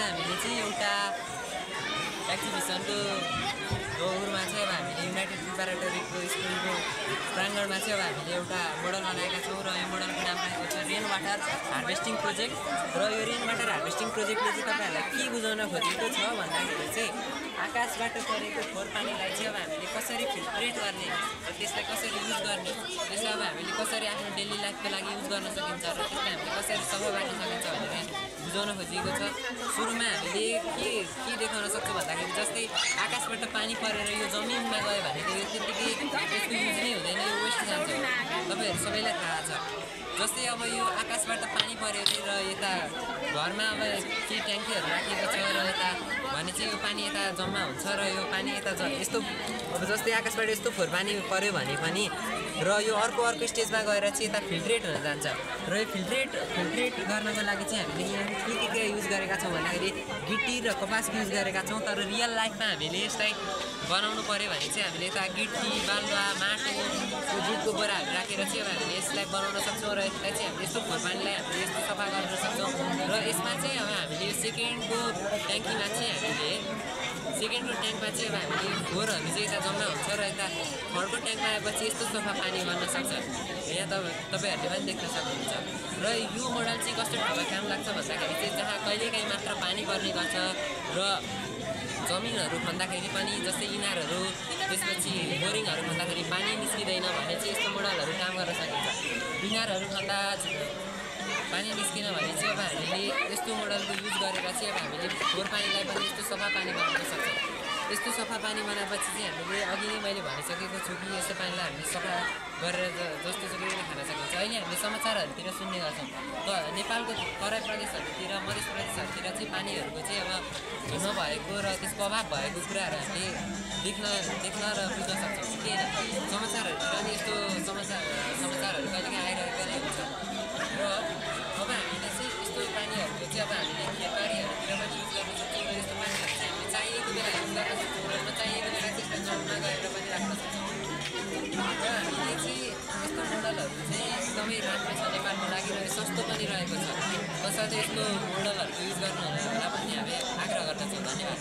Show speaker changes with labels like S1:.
S1: चाहिँ हामीले चाहिँ एउटा एक्जिबिसनको दोहुरमा चाहिँ अब हामीले युनाइटेड प्रिपारेटरीको स्कुलको प्राङ्गणमा चाहिँ अब हामीले एउटा मोडल बनाएका छौँ र यो मोडलको नाम राखेको छ रेन वाटर हार्भेस्टिङ प्रोजेक्ट। र यो रेन वाटर हार्भेस्टिङ प्रोजेक्टले चाहिँ तपाईँहरूलाई के बुझाउन खोजेको छ भन्दाखेरि चाहिँ आकाशबाट परेको फोहोर पानीलाई चाहिँ अब हामीले कसरी फिल्ट्रेट गर्ने र त्यसलाई कसरी युज गर्ने, त्यसलाई अब हामीले कसरी आफ्नो डेली लाइफको लागि युज गर्न सकिन्छ र त्यसलाई हामीले कसरी सफा बाँड्न सकिन्छ भनेर बुझाउन खोजिएको छ। सुरुमा हामीले के देखाउन सक्छौँ भन्दाखेरि जस्तै आकाशबाट पानी परेर यो जमिनमा गयो भने यो त्यत्तिकै त्यसको युज नै हुँदैन, यो वेस्ट जान्छ। तपाईँहरू सबैलाई थाहा छ। जस्तै अब यो आकाशबाट पानी पऱ्यो अरे र यता घरमा अब केही ट्याङ्कीहरू राखेको छ र यता भने चाहिँ यो पानी यता जम्मा हुन्छ र यो पानी यता यस्तो अब जस्तै आकाशबाट यस्तो फोहोर पानी पऱ्यो भने पनि र यो अर्को स्टेजमा गएर चाहिँ यता फिल्ट्रेट हुन जान्छ। र यो फिल्ट्रेट गर्नको लागि चाहिँ हामीले यहाँ के युज गरेका छौँ भन्दाखेरि गिटी र कपासको युज गरेका छौँ। तर रियल लाइफमा हामीले यसलाई बनाउनु पऱ्यो भने चाहिँ हामीले यता गिटी, बालुवा, माटो, जुटको बोराहरू राखेर चाहिँ अब हामीले यसलाई बनाउन सक्छौँ र यसलाई चाहिँ हामीले यस्तो फोहोर पानीलाई हामीले यस्तो सफा गर्न सक्छौँ। र यसमा चाहिँ अब हामीले यो सेकेन्डको ट्याङ्कीमा चाहिँ हामीले सेकेन्डको ट्याङ्कमा चाहिँ अब हामीले फोहोरहरू चाहिँ यता जम्मा हुन्छ र यता थर्डको ट्याङ्कमा आएपछि यस्तो सफा पानी गर्न सक्छ। यहाँ तपाईँहरूले पनि देख्न सक्नुहुन्छ। र यो मोडल चाहिँ कस्तो ठाउँमा काम लाग्छ भन्दाखेरि चाहिँ जहाँ कहिलेकाहीँ मात्र पानी पर्ने गर्छ र जमिनहरू खन्दाखेरि पनि जस्तै इनारहरू त्यसपछि बोरिङहरू खन्दाखेरि पानी निस्किँदैन भने चाहिँ यस्तो मोडलहरू काम गर्न सकिन्छ। इनारहरू खन्दा पानी निस्किन भने चाहिँ अब हामीले यस्तो मोडलको युज गरेर चाहिँ अब हामीले फोहोर पानीलाई पनि यस्तो सफा पानी बनाउन सक्छौँ। यस्तो सफा पानी बनाएपछि चाहिँ हामीले अघि नै मैले भनिसकेको छु कि यस्तो पानीलाई हामीले सफा गरेर जस्तो सुकै खान सकिन्छ। अहिले हामीले समाचारहरूतिर सुन्ने गर्छौँ नेपालको तराई प्रदेशहरूतिर, मध्य प्रदेशहरूतिर चाहिँ पानीहरूको चाहिँ अब नभएको र त्यसको अभाव भएको कुराहरू हामीले देख्न र बुझ्न सक्छौँ। किन समाचारहरूतिर नि यस्तो समाचारहरू कहिलेकाहीँ आइरहेको नै हुन्छ। र अब हामीले चाहिँ यस्तो पानीहरूको चाहिँ अब हामीले खेतबारीहरूतिर पनि युज गर्न सक्छौँ र यस्तो पानीहरू चाहिँ हामीले चाहिएको बेला युज गर्न सक्छौँ र नचाहिएको बेला त्यसलाई जलमा गएर पनि राख्न सक्छौँ। र हामीले चाहिँ यस्तो मोडलहरू चाहिँ एकदमै राम्रो छ नेपालको लागि र सस्तो पनि रहेको छ। कसैले यस्तो मोडलहरूको युज गर्नु होला भन्ने हामी आग्रह गर्दछौँ। धन्यवाद।